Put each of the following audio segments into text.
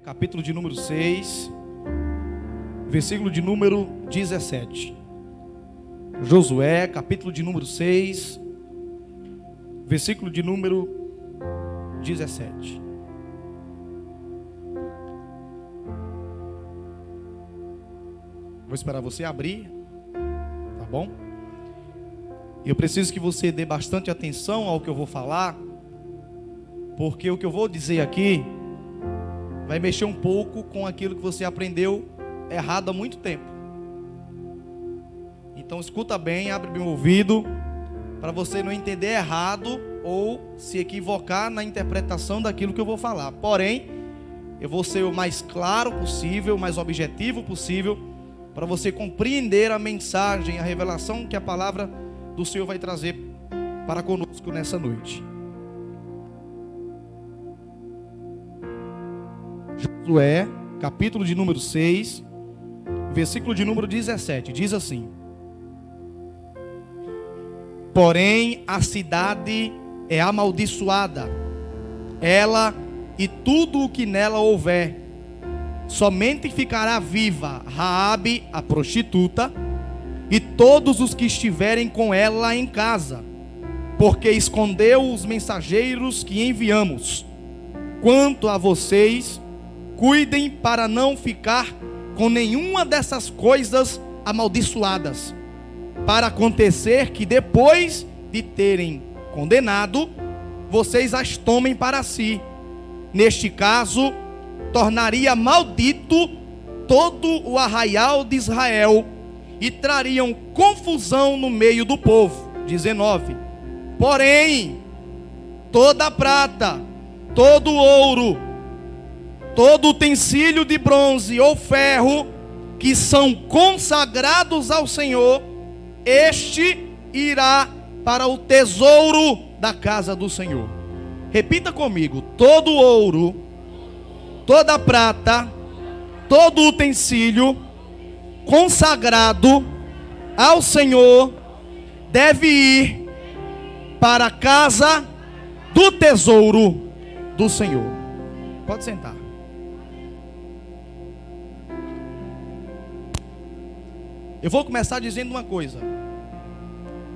capítulo de número 6, versículo de número 17. Josué, capítulo de número 6, versículo de número 17. Vou esperar você abrir, tá bom? Eu preciso que você dê bastante atenção ao que eu vou falar, porque o que eu vou dizer aqui vai mexer um pouco com aquilo que você aprendeu errado há muito tempo. Então escuta bem, abre bem o ouvido, para você não entender errado ou se equivocar na interpretação daquilo que eu vou falar. Porém, eu vou ser o mais claro possível, o mais objetivo possível, para você compreender a mensagem, a revelação que a palavra do Senhor vai trazer para conosco nessa noite. Josué, capítulo de número 6, versículo de número 17, diz assim: porém a cidade é amaldiçoada, ela e tudo o que nela houver, somente ficará viva Raabe, a prostituta, e todos os que estiverem com ela em casa, porque escondeu os mensageiros que enviamos. Quanto a vocês, cuidem para não ficar com nenhuma dessas coisas amaldiçoadas, para acontecer que depois de terem condenado, vocês as tomem para si. Neste caso, tornaria maldito todo o arraial de Israel e trariam confusão no meio do povo. 19. Porém, toda a prata, todo o ouro, todo utensílio de bronze ou ferro que são consagrados ao Senhor, este irá para o tesouro da casa do Senhor. Repita comigo: todo ouro, toda prata, todo utensílio consagrado ao Senhor deve ir para a casa do tesouro do Senhor. Pode sentar. Eu vou começar dizendo uma coisa: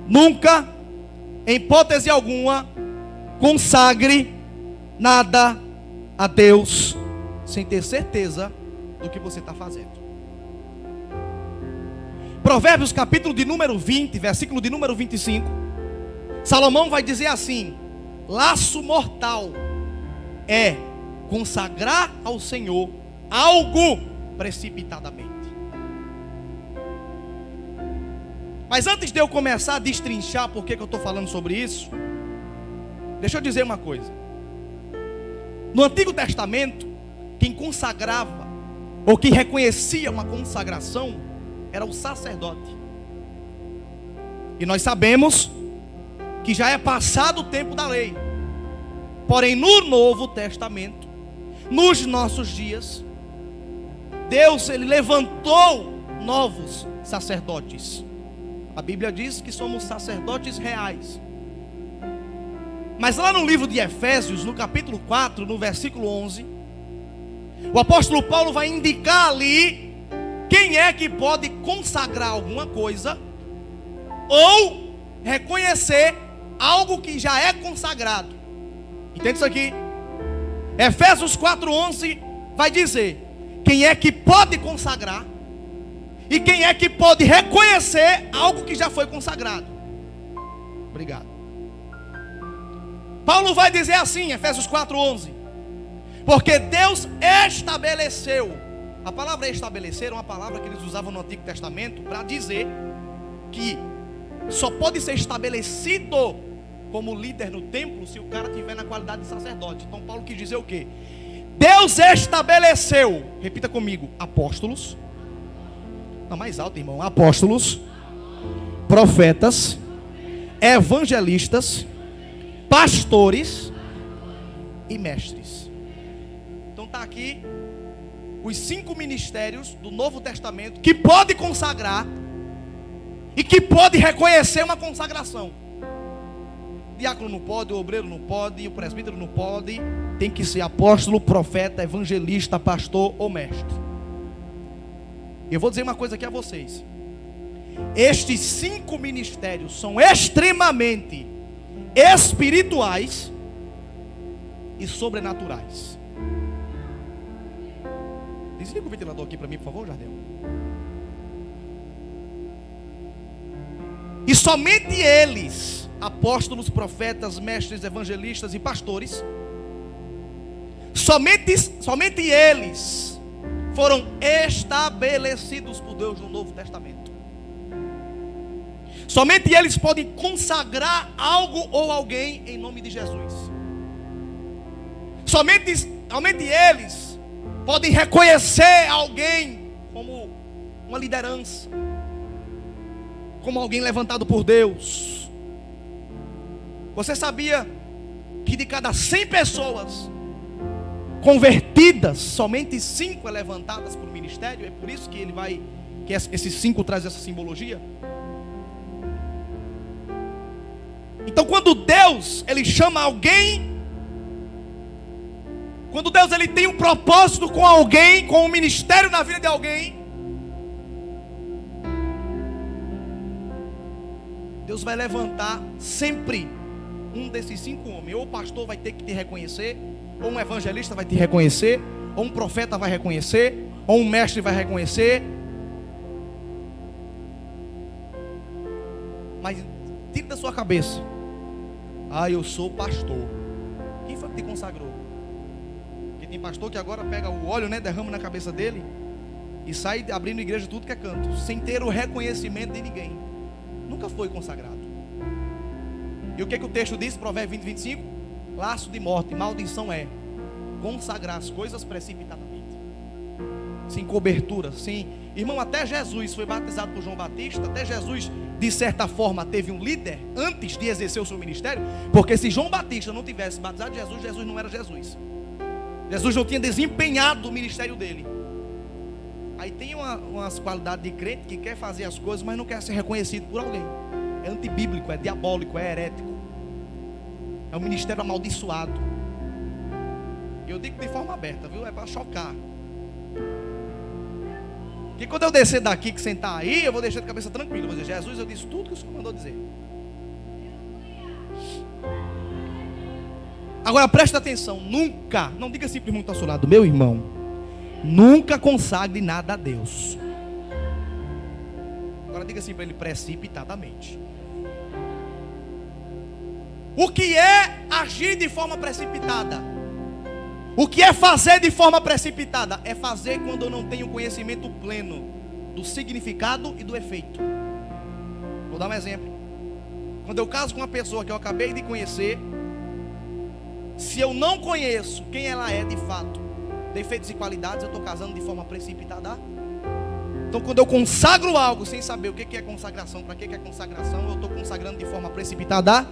nunca, em hipótese alguma, consagre nada a Deus sem ter certeza do que você está fazendo. Provérbios capítulo de número 20, versículo de número 25, Salomão vai dizer assim: laço mortal é consagrar ao Senhor algo precipitadamente. Mas antes de eu começar a destrinchar por que eu estou falando sobre isso, deixa eu dizer uma coisa. No Antigo Testamento, quem consagrava, ou quem reconhecia uma consagração, era o sacerdote. E nós sabemos que já é passado o tempo da lei. Porém, no Novo Testamento, nos nossos dias, Deus, Ele levantou novos sacerdotes. A Bíblia diz que somos sacerdotes reais. Mas lá no livro de Efésios, no capítulo 4, no versículo 11, o apóstolo Paulo vai indicar ali quem é que pode consagrar alguma coisa ou reconhecer algo que já é consagrado. Entende isso aqui? Efésios 4:11 vai dizer quem é que pode consagrar e quem é que pode reconhecer algo que já foi consagrado. Obrigado. Paulo vai dizer assim, Efésios 4:11: porque Deus estabeleceu. A palavra estabelecer é uma palavra que eles usavam no Antigo Testamento para dizer que só pode ser estabelecido como líder no templo se o cara tiver na qualidade de sacerdote. Então Paulo quis dizer o quê? Deus estabeleceu, repita comigo, apóstolos. Não, mais alto, irmão. Apóstolos, profetas, evangelistas, pastores e mestres. Então está aqui os 5 ministérios do Novo Testamento que pode consagrar e que pode reconhecer uma consagração. Diácono não pode, o obreiro não pode, o presbítero não pode. Tem que ser apóstolo, profeta, evangelista, pastor ou mestre. Eu vou dizer uma coisa aqui a vocês. Estes 5 ministérios são extremamente espirituais e sobrenaturais. Desliga o ventilador aqui para mim, por favor, Jardel. E somente eles, apóstolos, profetas, mestres, evangelistas e pastores, somente eles foram estabelecidos por Deus no Novo Testamento. Somente eles podem consagrar algo ou alguém em nome de Jesus. Somente eles podem reconhecer alguém como uma liderança, como alguém levantado por Deus. Você sabia que de cada 100 pessoas convertidas, somente 5 é levantadas por ministério? É por isso que que esses 5 traz essa simbologia. Então, quando Deus ele chama alguém, quando Deus ele tem um propósito com alguém, com um ministério na vida de alguém, Deus vai levantar sempre um desses 5 homens. Ou o pastor vai ter que te reconhecer, ou um evangelista vai te reconhecer, ou um profeta vai reconhecer, ou um mestre vai reconhecer. Mas tira da sua cabeça: ah, eu sou pastor. Quem foi que te consagrou? Porque tem pastor que agora pega o óleo, né, derrama na cabeça dele e sai abrindo igreja tudo que é canto, sem ter o reconhecimento de ninguém. Nunca foi consagrado. E o que o texto diz? Provérbios 20, 25: laço de morte, maldição é consagrar as coisas precipitadamente, sem cobertura, sem... Irmão, até Jesus foi batizado por João Batista. Até Jesus, de certa forma, teve um líder antes de exercer o seu ministério. Porque se João Batista não tivesse batizado Jesus, Jesus não era Jesus. Jesus não tinha desempenhado o ministério dele. Aí tem umas qualidades de crente que quer fazer as coisas, mas não quer ser reconhecido por alguém. É antibíblico, é diabólico, é herético. É um ministério amaldiçoado. Eu digo de forma aberta, viu? É para chocar. Que quando eu descer daqui, que sentar aí, eu vou deixar de cabeça tranquila. Vou dizer: Jesus, eu disse tudo que o Senhor mandou dizer. Agora presta atenção: nunca, não diga assim para o irmão que está ao seu lado, meu irmão, nunca consagre nada a Deus. Agora diga assim para ele: precipitadamente. O que é agir de forma precipitada? O que é fazer de forma precipitada? É fazer quando eu não tenho conhecimento pleno do significado e do efeito. Vou dar um exemplo. Quando eu caso com uma pessoa que eu acabei de conhecer, se eu não conheço quem ela é de fato, defeitos e qualidades, eu estou casando de forma precipitada. Então, quando eu consagro algo sem saber o que é consagração, para que é consagração, eu estou consagrando de forma precipitada.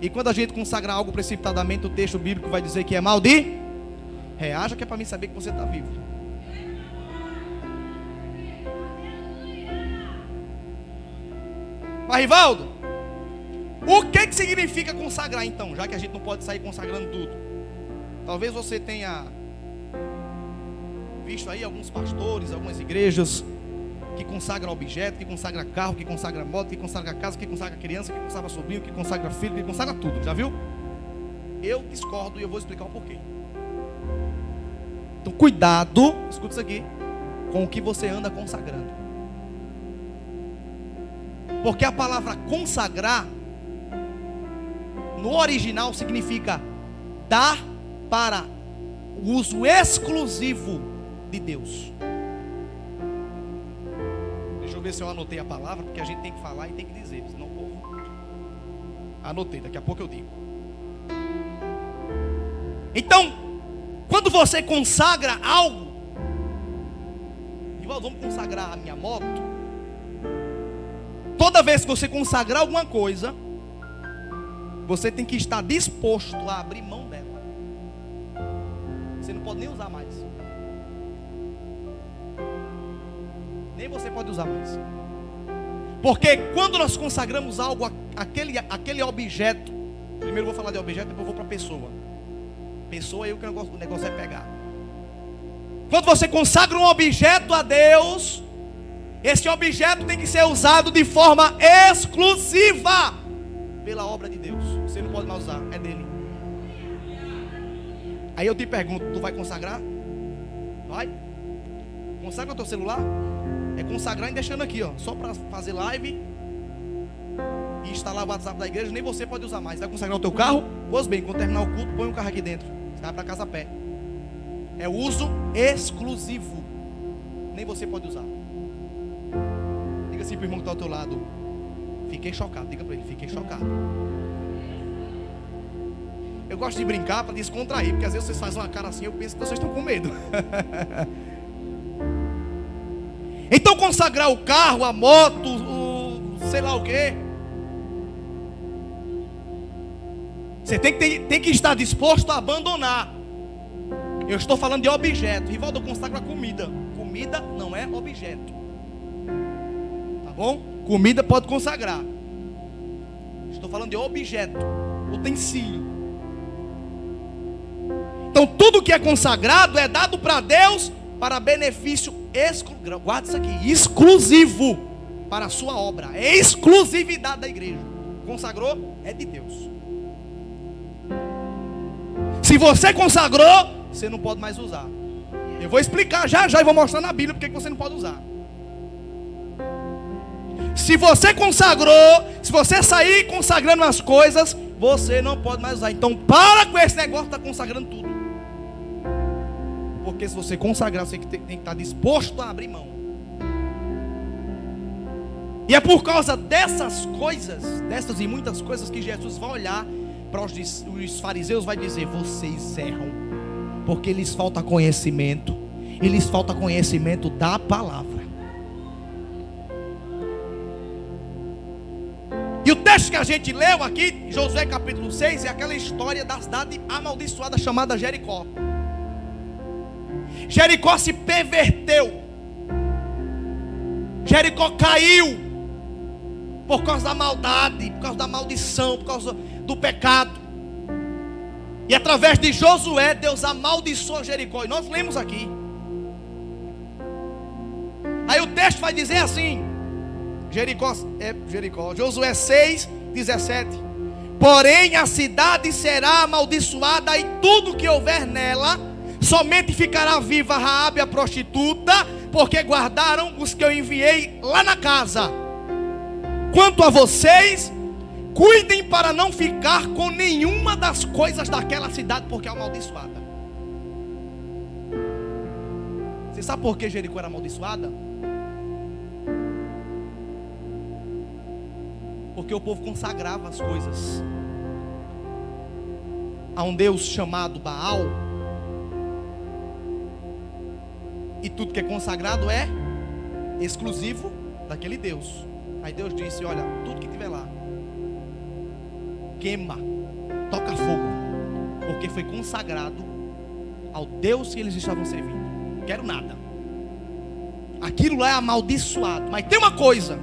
E quando a gente consagra algo precipitadamente, o texto bíblico vai dizer que é mal de... Reaja, que é para mim saber que você está vivo. Mas Rivaldo, o que significa consagrar então? Já que a gente não pode sair consagrando tudo. Talvez você tenha visto aí alguns pastores, algumas igrejas que consagram objeto, que consagra carro, que consagra moto, que consagra casa, que consagra criança, que consagra sobrinho, que consagra filho, que consagra tudo. Já viu? Eu discordo e eu vou explicar o porquê. Então cuidado, escuta isso aqui, com o que você anda consagrando. Porque a palavra consagrar no original significa dar para o uso exclusivo de Deus. Deixa eu ver se eu anotei a palavra, porque a gente tem que falar e tem que dizer, senão o povo... Anotei, daqui a pouco eu digo. Então, quando você consagra algo, vamos consagrar a minha moto. Toda vez que você consagrar alguma coisa, você tem que estar disposto a abrir mão dela. Você não pode nem usar mais. Nem você pode usar mais. Porque quando nós consagramos algo, aquele objeto, Primeiro eu vou falar de objeto, depois eu vou para pessoa. Pessoa aí o negócio é pegar. Quando você consagra um objeto a Deus, esse objeto tem que ser usado de forma exclusiva pela obra de Deus. Você não pode mais usar, é dele. Aí eu te pergunto, tu vai consagrar? Vai? Consagra o teu celular? É consagrar e deixando aqui, ó, só para fazer live e instalar o WhatsApp da igreja. Nem você pode usar mais. Vai consagrar o teu carro? Pois bem, quando terminar o culto, põe o carro aqui dentro. Você vai para casa a pé. É uso exclusivo. Nem você pode usar. Diga assim para o irmão que está ao teu lado: fiquei chocado. Diga para ele: fiquei chocado. Eu gosto de brincar para descontrair, porque às vezes vocês fazem uma cara assim, eu penso que vocês estão com medo. Então consagrar o carro, a moto, sei lá o quê, você tem que estar disposto a abandonar. Eu estou falando de objeto. Rivaldo, eu consagro a comida. Comida não é objeto. Tá bom? Comida pode consagrar. Estou falando de objeto, utensílio. Então tudo que é consagrado é dado para Deus para benefício exclusivo. Guarda isso aqui: exclusivo para a sua obra. É exclusividade da igreja. Consagrou, é de Deus. Se você consagrou, você não pode mais usar. Eu vou explicar já e vou mostrar na Bíblia porque que você não pode usar. Se você consagrou, se você sair consagrando as coisas, você não pode mais usar. Então para com esse negócio de estar consagrando tudo. Porque se você consagrar, você tem que estar disposto a abrir mão. E é por causa dessas coisas, dessas e muitas coisas, que Jesus vai olhar para os fariseus, vai dizer: vocês erram, porque lhes falta conhecimento. E lhes falta conhecimento da palavra. E o texto que a gente leu aqui, Josué capítulo 6, é aquela história da cidade amaldiçoada chamada Jericó. Jericó se perverteu. Jericó caiu por causa da maldade, por causa da maldição, por causa do pecado. E através de Josué, Deus amaldiçoou Jericó. E nós lemos aqui. Aí o texto vai dizer assim, Jericó, Josué 6, 17: porém a cidade será amaldiçoada, e tudo que houver nela, somente ficará viva Raabe a prostituta, porque guardaram os que eu enviei lá na casa. Quanto a vocês, cuidem para não ficar com nenhuma das coisas daquela cidade, porque é amaldiçoada. Você sabe por que Jericó era amaldiçoada? Porque o povo consagrava as coisas a um Deus chamado Baal. E tudo que é consagrado é exclusivo daquele Deus. Aí Deus disse: olha, tudo que tiver lá, queima, toca fogo, porque foi consagrado ao Deus que eles estavam servindo. Não quero nada. Aquilo lá é amaldiçoado. Mas tem uma coisa,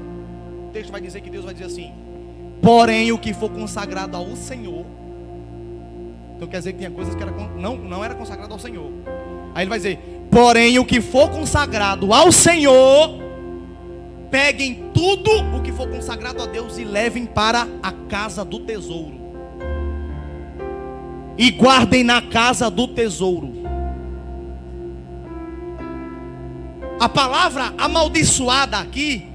o texto vai dizer que Deus vai dizer assim: porém o que for consagrado ao Senhor. Então quer dizer que tinha coisas que não era consagrado ao Senhor. Aí ele vai dizer: porém o que for consagrado ao Senhor, peguem tudo o que for consagrado a Deus e levem para a casa do tesouro, e guardem na casa do tesouro. A palavra amaldiçoada aqui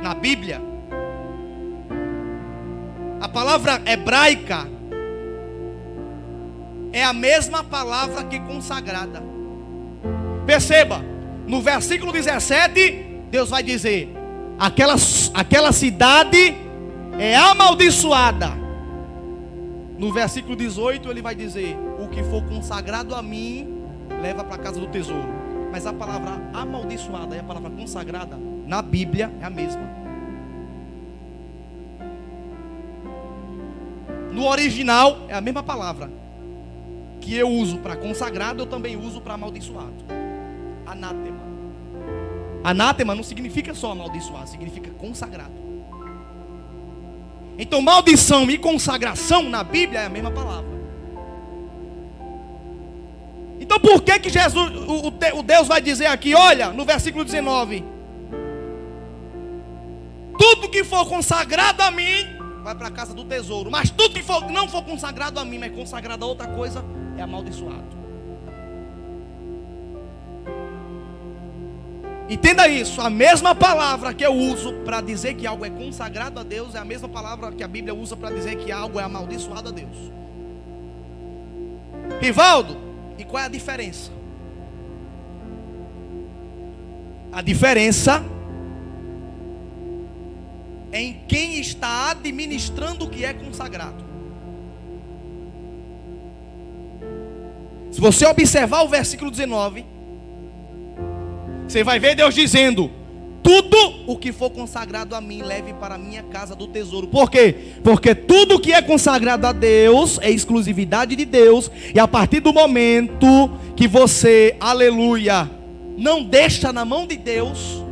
na Bíblia, a palavra hebraica, é a mesma palavra que consagrada. Perceba, no versículo 17, Deus vai dizer: aquela cidade é amaldiçoada. No versículo 18 ele vai dizer: o que for consagrado a mim, leva para a casa do tesouro. Mas a palavra amaldiçoada e a palavra consagrada na Bíblia é a mesma. No original é a mesma palavra que eu uso para consagrado, eu também uso para amaldiçoado. Anátema. Anátema não significa só amaldiçoado, significa consagrado. Então maldição e consagração na Bíblia é a mesma palavra. Então por que que Jesus, o Deus vai dizer aqui, olha, no versículo 19: tudo que for consagrado a mim vai para a casa do tesouro, mas tudo que não for consagrado a mim, mas consagrado a outra coisa, é amaldiçoado. Entenda isso, a mesma palavra que eu uso para dizer que algo é consagrado a Deus é a mesma palavra que a Bíblia usa para dizer que algo é amaldiçoado a Deus. Rivaldo, e qual é a diferença? A diferença é em quem está administrando o que é consagrado. Se você observar o versículo 19, você vai ver Deus dizendo: tudo o que for consagrado a mim, leve para a minha casa do tesouro. Por quê? Porque tudo que é consagrado a Deus é exclusividade de Deus. E a partir do momento que você, aleluia, não deixa na mão de Deus,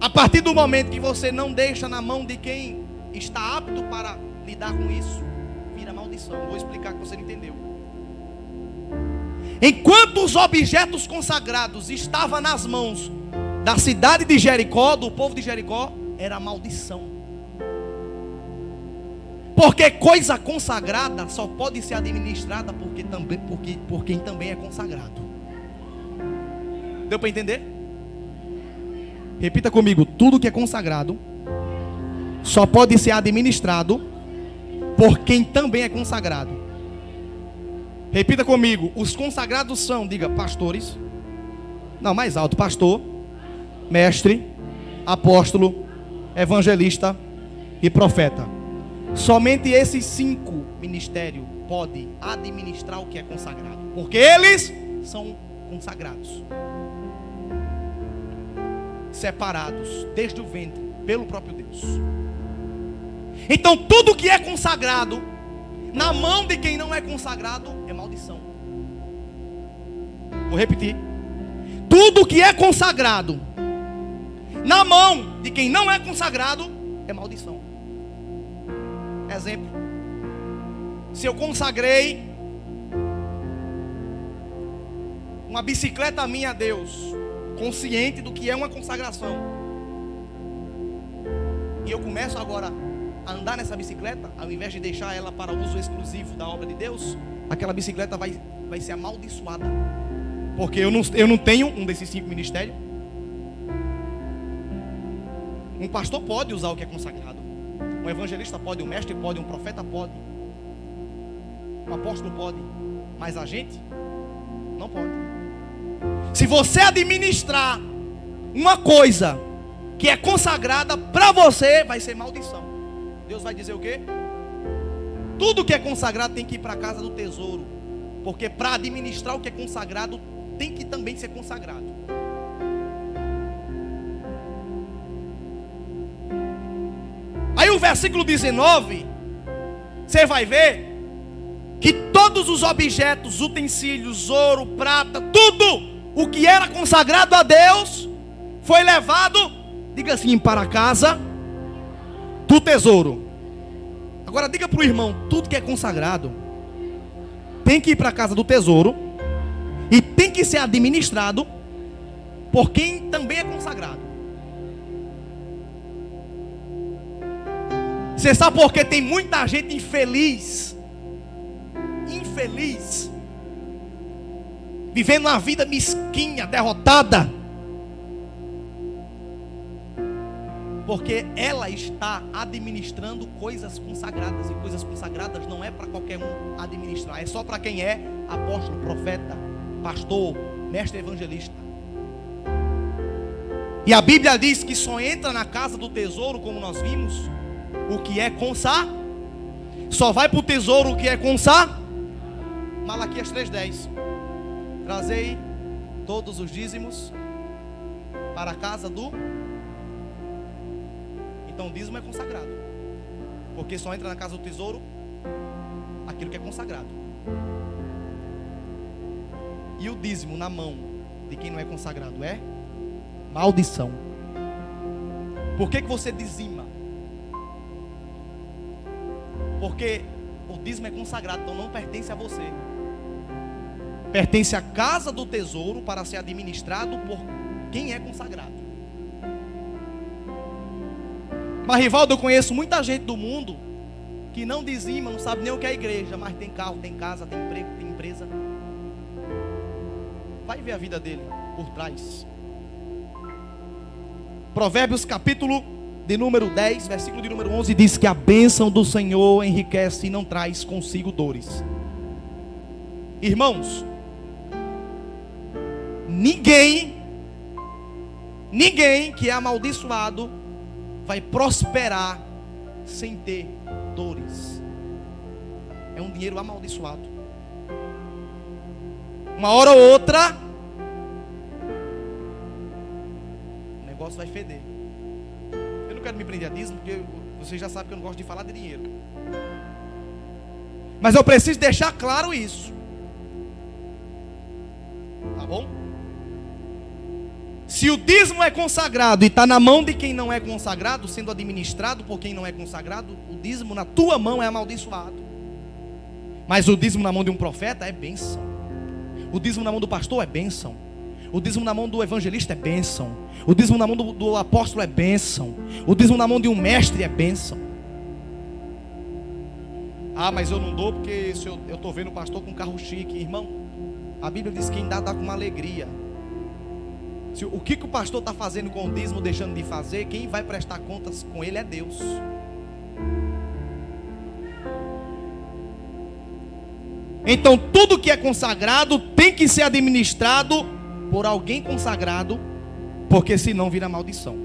a partir do momento que você não deixa na mão de quem está apto para lidar com isso, vira maldição. Vou explicar que você não entendeu. Enquanto os objetos consagrados estavam nas mãos da cidade de Jericó, do povo de Jericó, era maldição. Porque coisa consagrada só pode ser administrada por quem também é consagrado. Deu para entender? Repita comigo: tudo que é consagrado só pode ser administrado por quem também é consagrado. Repita comigo: os consagrados são, diga, pastores. Não, mais alto: pastor, mestre, apóstolo, evangelista e profeta. Somente esses 5 ministérios podem administrar o que é consagrado, porque eles são consagrados, separados desde o ventre pelo próprio Deus. Então tudo que é consagrado na mão de quem não é consagrado é maldição. Vou repetir: tudo que é consagrado na mão de quem não é consagrado é maldição. Exemplo: se eu consagrei uma bicicleta minha a Deus, consciente do que é uma consagração, e eu começo agora a andar nessa bicicleta, ao invés de deixar ela para uso exclusivo da obra de Deus, aquela bicicleta vai ser amaldiçoada, porque eu não tenho um desses 5 ministérios. Um pastor pode usar o que é consagrado, um evangelista pode, um mestre pode, um profeta pode, um apóstolo pode, mas a gente não pode. Se você administrar uma coisa que é consagrada para você, vai ser maldição. Deus vai dizer o quê? Tudo que é consagrado tem que ir para a casa do tesouro, porque para administrar o que é consagrado tem que também ser consagrado. Aí o versículo 19, você vai ver que todos os objetos, utensílios, ouro, prata, tudo o que era consagrado a Deus foi levado, diga assim, para a casa do tesouro. Agora diga para o irmão: tudo que é consagrado tem que ir para a casa do tesouro e tem que ser administrado por quem também é consagrado. Você sabe por que tem muita gente infeliz, vivendo uma vida mesquinha, derrotada? Porque ela está administrando coisas consagradas, e coisas consagradas não é para qualquer um administrar, é só para quem é apóstolo, profeta, pastor, mestre, evangelista. E a Bíblia diz que só entra na casa do tesouro, como nós vimos, o que é consagrado. Só vai para o tesouro o que é consagrado. Malaquias 3:10: trazei todos os dízimos para a casa do... Então o dízimo é consagrado, porque só entra na casa do tesouro aquilo que é consagrado. E o dízimo na mão de quem não é consagrado é maldição. Por que você dizima? Porque o dízimo é consagrado, então não pertence a você. Pertence à casa do tesouro para ser administrado por quem é consagrado. Mas, Rivaldo, eu conheço muita gente do mundo que não dizima, não sabe nem o que é igreja, mas tem carro, tem casa, tem emprego, tem empresa. Vai ver a vida dele por trás. Provérbios capítulo de número 10, versículo de número 11, diz que a bênção do Senhor enriquece e não traz consigo dores. Irmãos, ninguém que é amaldiçoado vai prosperar sem ter dores. É um dinheiro amaldiçoado. Uma hora ou outra o negócio vai feder. Eu não quero me prender a dízimo, porque vocês já sabem que eu não gosto de falar de dinheiro. Mas eu preciso deixar claro isso. Tá bom? Se o dízimo é consagrado e está na mão de quem não é consagrado, sendo administrado por quem não é consagrado, o dízimo na tua mão é amaldiçoado. Mas o dízimo na mão de um profeta é bênção. O dízimo na mão do pastor é bênção. O dízimo na mão do evangelista é bênção. O dízimo na mão do apóstolo é bênção. O dízimo na mão de um mestre é bênção. Ah, mas eu não dou porque eu estou vendo o pastor com um carro chique. Irmão, a Bíblia diz que quem dá com uma alegria. O que o pastor está fazendo com o dízimo, deixando de fazer, quem vai prestar contas com ele é Deus. Então tudo que é consagrado tem que ser administrado por alguém consagrado, porque senão vira maldição.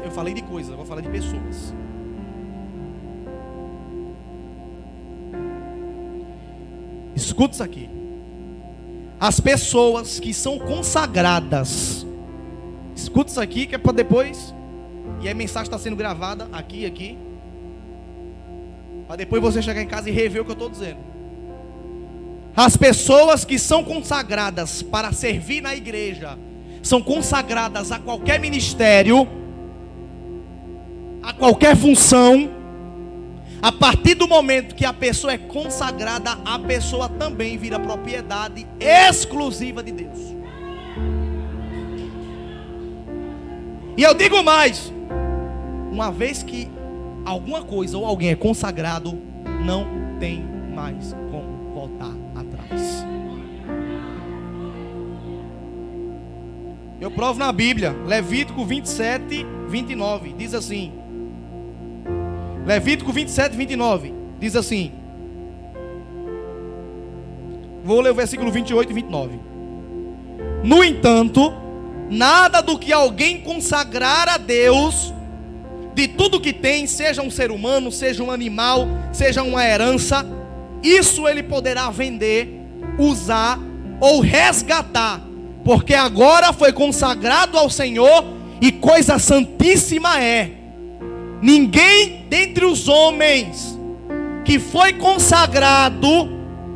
Eu falei de coisas, agora vou falar de pessoas. Escuta isso aqui. As pessoas que são consagradas, escuta isso aqui que é para depois, e a mensagem está sendo gravada aqui, para depois você chegar em casa e rever o que eu estou dizendo. As pessoas que são consagradas para servir na igreja, são consagradas a qualquer ministério, a qualquer função. A partir do momento que a pessoa é consagrada, a pessoa também vira propriedade exclusiva de Deus. E eu digo mais: uma vez que alguma coisa ou alguém é consagrado, não tem mais como voltar atrás. Eu provo na Bíblia, Levítico 27, 29, diz assim. Levítico 27, 29, diz assim. Vou ler o versículo 28 e 29. No entanto, nada do que alguém consagrar a Deus, de tudo que tem, seja um ser humano, seja um animal, seja uma herança, isso ele poderá vender, usar ou resgatar, porque agora foi consagrado ao Senhor e coisa santíssima é. Ninguém dentre os homens que foi consagrado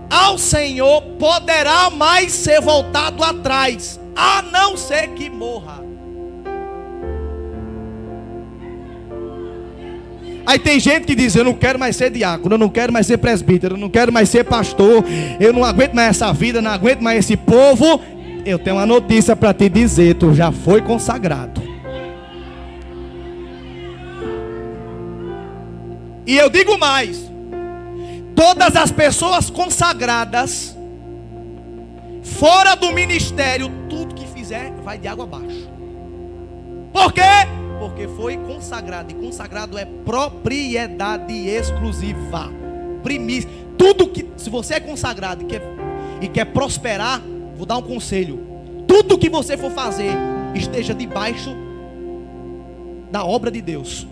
ao Senhor poderá mais ser voltado atrás, a não ser que morra. Aí tem gente que diz: eu não quero mais ser diácono, eu não quero mais ser presbítero, eu não quero mais ser pastor, eu não aguento mais essa vida, não aguento mais esse povo. Eu tenho uma notícia para te dizer: tu já foi consagrado. E eu digo mais: todas as pessoas consagradas, fora do ministério, tudo que fizer vai de água abaixo. Por quê? Porque foi consagrado, e consagrado é propriedade exclusiva, primícia. Tudo que, se você é consagrado e quer prosperar, vou dar um conselho: tudo que você for fazer, esteja debaixo da obra de Deus.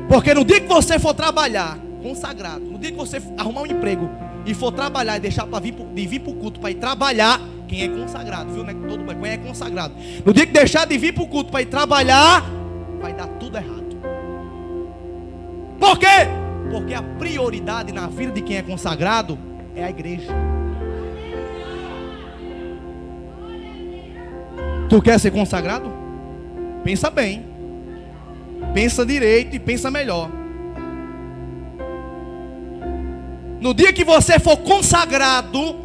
Porque no dia que você for trabalhar consagrado, no dia que você arrumar um emprego e for trabalhar e deixar para vir para o culto para ir trabalhar, quem é consagrado, viu? Não é todo mundo, quem é consagrado. No dia que deixar de vir para o culto para ir trabalhar, vai dar tudo errado. Por quê? Porque a prioridade na vida de quem é consagrado é a igreja. Tu quer ser consagrado? Pensa bem. Pensa direito e pensa melhor. No dia que você for consagrado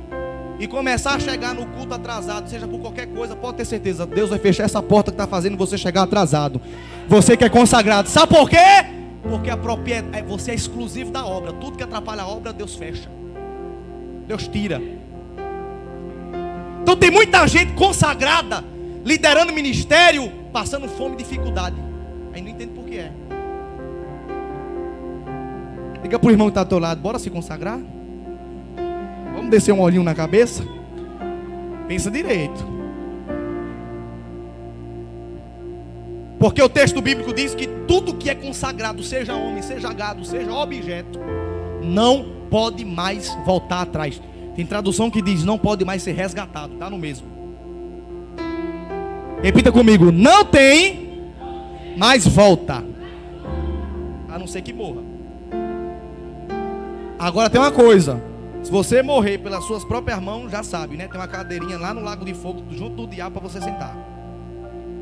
e começar a chegar no culto atrasado, seja por qualquer coisa, pode ter certeza, Deus vai fechar essa porta que está fazendo você chegar atrasado. Você que é consagrado, sabe por quê? Porque a propriedade, você é exclusivo da obra. Tudo que atrapalha a obra, Deus fecha, Deus tira. Então tem muita gente consagrada, liderando ministério, passando fome e dificuldade. Aí não entende por que é. Liga para o irmão que está ao teu lado, bora se consagrar? Vamos descer um olhinho na cabeça? Pensa direito. Porque o texto bíblico diz que tudo que é consagrado, seja homem, seja gado, seja objeto, não pode mais voltar atrás. Tem tradução que diz, não pode mais ser resgatado. Está no mesmo. Repita comigo, não tem mais volta. A não ser que morra. Agora tem uma coisa. Se você morrer pelas suas próprias mãos, já sabe, né? Tem uma cadeirinha lá no Lago de Fogo, junto do diabo, para você sentar.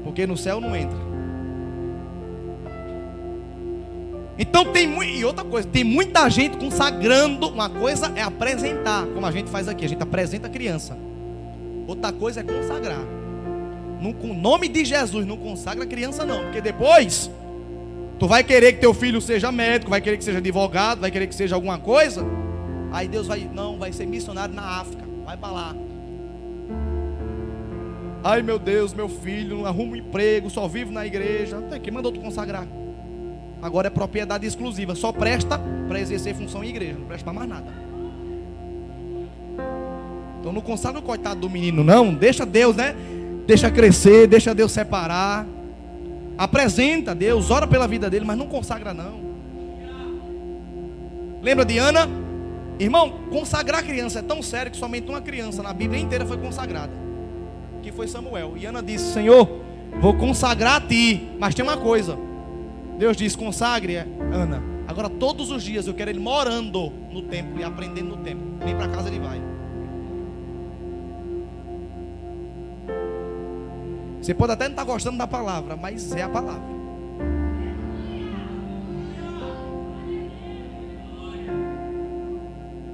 Porque no céu não entra. Então e outra coisa, tem muita gente consagrando. Uma coisa é apresentar, como a gente faz aqui, a gente apresenta a criança. Outra coisa é consagrar. Com o nome de Jesus, não consagra a criança não, porque depois tu vai querer que teu filho seja médico, vai querer que seja advogado, vai querer que seja alguma coisa. Aí Deus vai ser missionário na África, vai para lá. Ai meu Deus, meu filho não arruma um emprego, só vive na igreja. Quem mandou tu consagrar? Agora é propriedade exclusiva, só presta para exercer função em igreja, não presta para mais nada. Então não consagra o coitado do menino não, deixa Deus, né? Deixa crescer, deixa Deus separar. Apresenta a Deus, ora pela vida dele, mas não consagra não. Lembra de Ana? Irmão, consagrar a criança é tão sério que somente uma criança na Bíblia inteira foi consagrada, que foi Samuel. E Ana disse, Senhor, vou consagrar a ti, mas tem uma coisa. Deus disse, consagre Ana. Agora todos os dias eu quero ele morando no templo e aprendendo no templo. Nem para casa ele vai. Você pode até não estar gostando da palavra, mas é a palavra.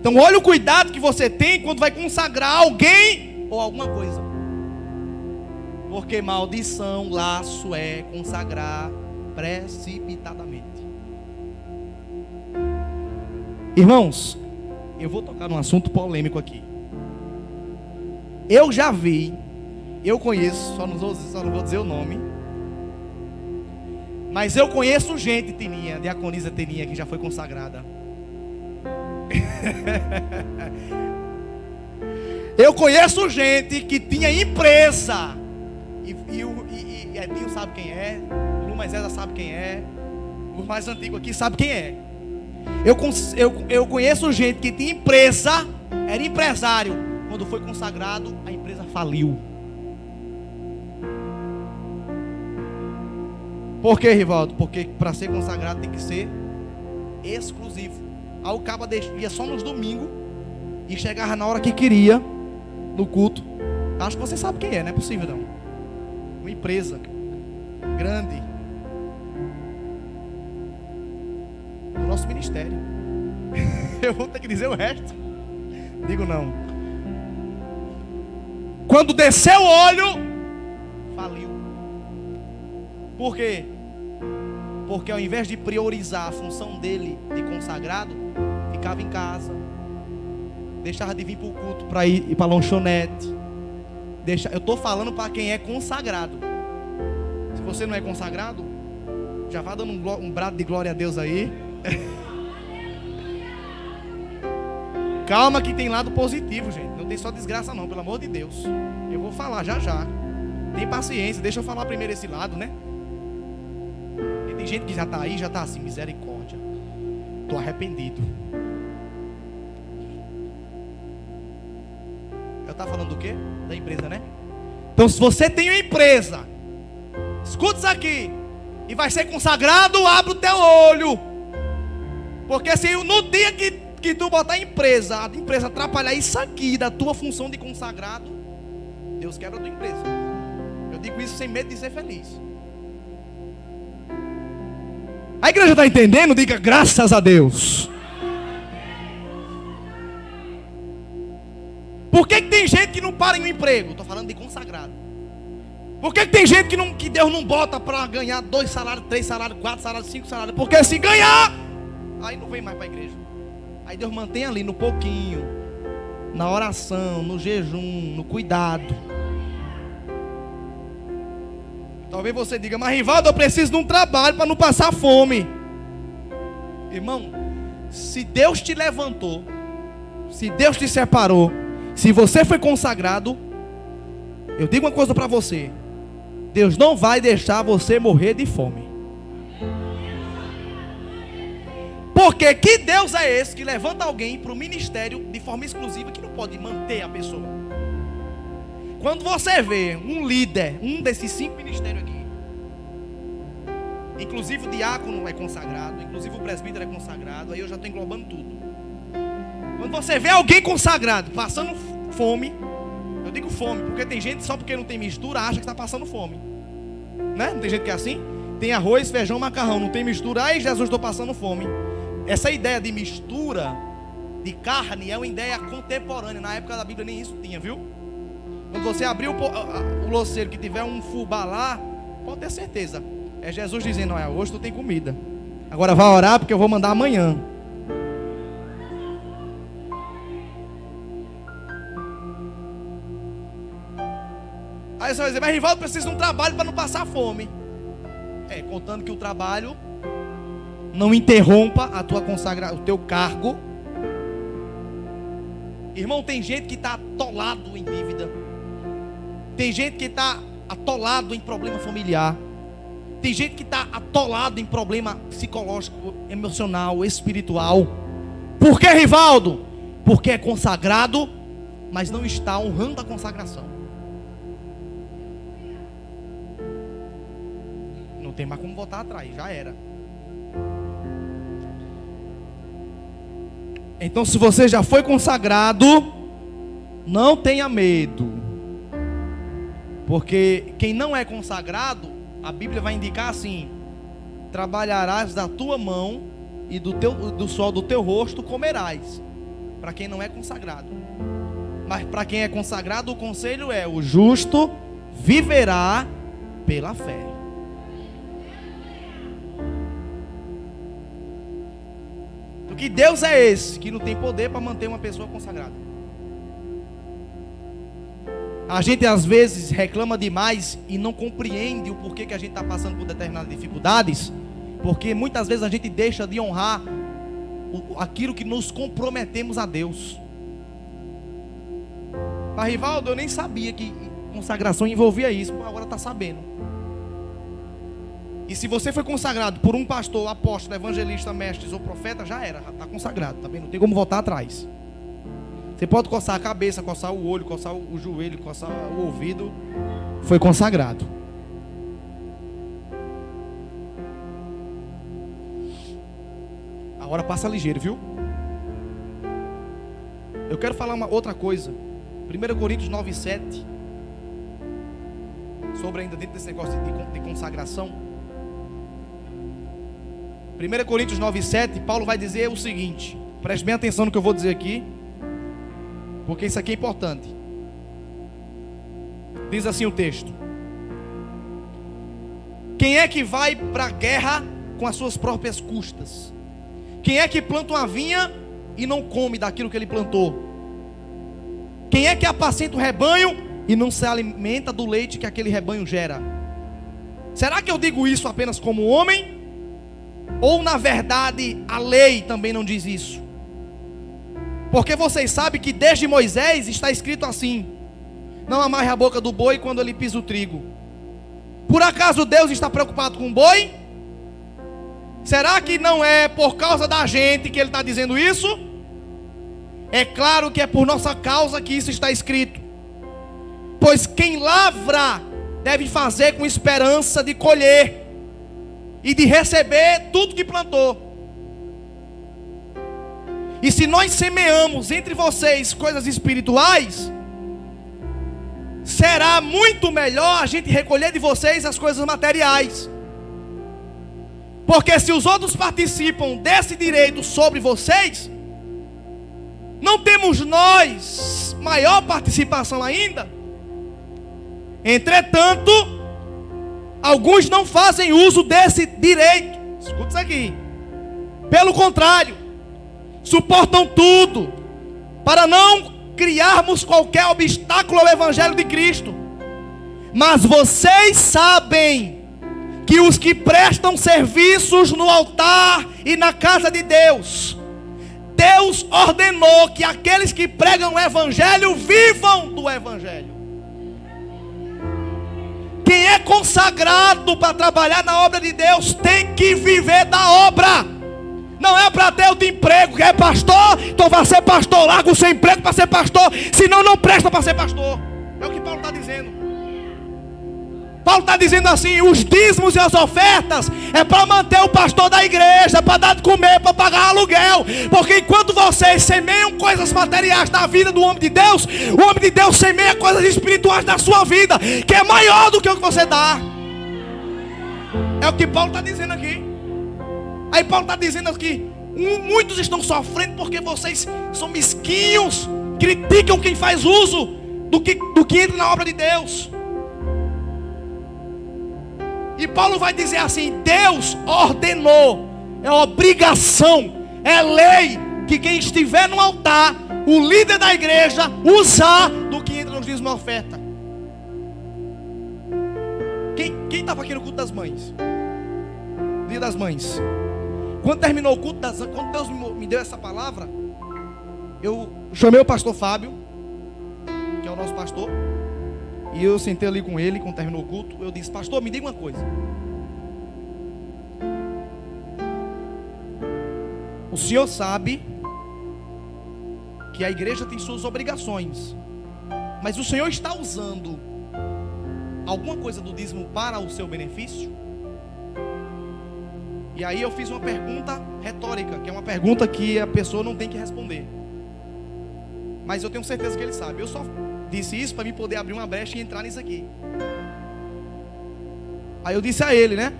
Então olha o cuidado que você tem quando vai consagrar alguém ou alguma coisa. Porque maldição, laço é consagrar precipitadamente. Irmãos, eu vou tocar num assunto polêmico aqui. Eu já vi, eu conheço, só não vou dizer o nome, mas eu conheço gente, Tininha, diaconisa Tininha, que já foi consagrada. Eu conheço gente que tinha empresa, e Edinho sabe quem é, o Lu Maisés sabe quem é, o mais antigo aqui sabe quem é. Eu conheço gente que tinha empresa, era empresário, quando foi consagrado, a empresa faliu. Por que, Rivaldo? Porque para ser consagrado tem que ser exclusivo. Aí o cabo ia só nos domingos e chegava na hora que queria no culto. Acho que você sabe quem é, não é possível não. Uma empresa grande do nosso ministério. Eu vou ter que dizer o resto. Digo não. Quando desceu o óleo, faliu. Por quê? Porque ao invés de priorizar a função dele de consagrado, ficava em casa, deixava de vir para o culto para ir para a lanchonete. Eu estou falando para quem é consagrado. Se você não é consagrado, já vá dando um brado de glória a Deus aí. Calma que tem lado positivo, gente. Não tem só desgraça não, pelo amor de Deus. Eu vou falar já. Tem paciência, deixa eu falar primeiro esse lado, né? E tem gente que já está aí, já está assim, misericórdia. Estou arrependido. Eu estava falando do quê? Da empresa, né? Então se você tem uma empresa, escuta isso aqui, e vai ser consagrado, abre o teu olho. Porque se no dia que tu botar a empresa atrapalhar isso aqui da tua função de consagrado, Deus quebra a tua empresa. Eu Eu digo isso sem medo de ser feliz. A igreja está entendendo? Diga graças a Deus. Por que tem gente que não para em um emprego? Estou falando de consagrado. Por que tem gente que Deus não bota para ganhar 2 salários, 3 salários, 4 salários, 5 salários? Porque se ganhar, aí não vem mais para a igreja. Aí Deus mantém ali no pouquinho, na oração, no jejum, no cuidado. Talvez você diga, mas Rivaldo, eu preciso de um trabalho para não passar fome. Irmão, se Deus te levantou, se Deus te separou, se você foi consagrado, eu digo uma coisa para você: Deus não vai deixar você morrer de fome. Porque que Deus é esse que levanta alguém para o ministério de forma exclusiva que não pode manter a pessoa? Quando você vê um líder, um desses 5 ministérios aqui, inclusive o diácono é consagrado, inclusive o presbítero é consagrado, aí eu já estou englobando tudo. Quando você vê alguém consagrado passando fome, eu digo fome, porque tem gente só porque não tem mistura acha que está passando fome, né? Não tem gente que é assim? Tem arroz, feijão, macarrão, não tem mistura, ai Jesus, estou passando fome. Essa ideia de mistura de carne é uma ideia contemporânea. Na época da Bíblia nem isso tinha, viu? Quando você abrir o louceiro que tiver um fubá lá, pode ter certeza, é Jesus dizendo, olha, hoje tu tem comida, agora vai orar porque eu vou mandar amanhã. Aí você vai dizer, mas Rivaldo, precisa de um trabalho para não passar fome. Contando que o trabalho não interrompa a tua consagração, o teu cargo. Irmão, tem gente que está atolado em dívida. Tem gente que está atolado em problema familiar. Tem gente que está atolado em problema psicológico, emocional, espiritual. Por que, Rivaldo? Porque é consagrado, mas não está honrando a consagração. Não tem mais como voltar atrás, já era. Então, se você já foi consagrado, não tenha medo. Porque quem não é consagrado, a Bíblia vai indicar assim: trabalharás da tua mão e do suor do teu rosto comerás. Para quem não é consagrado. Mas para quem é consagrado, o conselho é: o justo viverá pela fé. Que Deus é esse que não tem poder para manter uma pessoa consagrada? A gente às vezes reclama demais e não compreende o porquê que a gente está passando por determinadas dificuldades, porque muitas vezes a gente deixa de honrar aquilo que nos comprometemos a Deus. Mas Rivaldo, eu nem sabia que consagração envolvia isso, agora está sabendo. E se você foi consagrado por um pastor, apóstolo, evangelista, mestre ou profeta, já era, já está consagrado, tá bem? Não tem como voltar atrás. Você pode coçar a cabeça, coçar o olho, coçar o joelho, coçar o ouvido, foi consagrado. A hora passa ligeiro, viu? Eu quero falar uma outra coisa. 1 Coríntios 9:7, sobre ainda dentro desse negócio de consagração. 1 Coríntios 9:7, Paulo vai dizer o seguinte, preste bem atenção no que eu vou dizer aqui, porque isso aqui é importante. Diz assim o texto: quem é que vai para a guerra com as suas próprias custas? Quem é que planta uma vinha e não come daquilo que ele plantou? Quem é que apacenta o rebanho e não se alimenta do leite que aquele rebanho gera? Será que eu digo isso apenas como homem? Ou na verdade a lei também não diz isso? Porque vocês sabem que desde Moisés está escrito assim: não amarre a boca do boi quando ele pisa o trigo. Por acaso Deus está preocupado com o boi? Será que não é por causa da gente que ele está dizendo isso? É claro que é por nossa causa que isso está escrito. Pois quem lavra deve fazer com esperança de colher e de receber tudo que plantou. E se nós semeamos entre vocês coisas espirituais, será muito melhor a gente recolher de vocês as coisas materiais. Porque se os outros participam desse direito sobre vocês, não temos nós maior participação ainda? Entretanto, alguns não fazem uso desse direito. Escuta isso aqui. Pelo contrário, suportam tudo para não criarmos qualquer obstáculo ao Evangelho de Cristo. Mas vocês sabem que os que prestam serviços no altar e na casa de Deus, Deus ordenou que aqueles que pregam o Evangelho vivam do Evangelho. Quem é consagrado para trabalhar na obra de Deus tem que viver da obra. Não é para ter o emprego, que é pastor, então vai ser pastor, larga o seu emprego para ser pastor, senão não presta para ser pastor. É o que Paulo está dizendo. Paulo está dizendo assim: os dízimos e as ofertas é para manter o pastor da igreja, para dar de comer, para pagar aluguel. Porque enquanto vocês semeiam coisas materiais na vida do homem de Deus, o homem de Deus semeia coisas espirituais na sua vida, que é maior do que o que você dá. É o que Paulo está dizendo aqui. Aí Paulo está dizendo aqui: muitos estão sofrendo porque vocês são mesquinhos, criticam quem faz uso do que entra na obra de Deus. E Paulo vai dizer assim: Deus ordenou, é obrigação, é lei, que quem estiver no altar, o líder da igreja, usar do que entra nos dízimos na oferta. Quem estava aqui no culto das mães? Dia das mães. Quando terminou o culto das mães, quando Deus me deu essa palavra, eu chamei o pastor Fábio, que é o nosso pastor, e eu sentei ali com ele. Quando terminou o culto, eu disse: pastor, me diga uma coisa. O senhor sabe que a igreja tem suas obrigações, mas o senhor está usando alguma coisa do dízimo para o seu benefício? E aí eu fiz uma pergunta retórica, que é uma pergunta que a pessoa não tem que responder, mas eu tenho certeza que ele sabe. Eu só disse isso para mim poder abrir uma brecha e entrar nisso aqui. Aí eu disse a ele, né?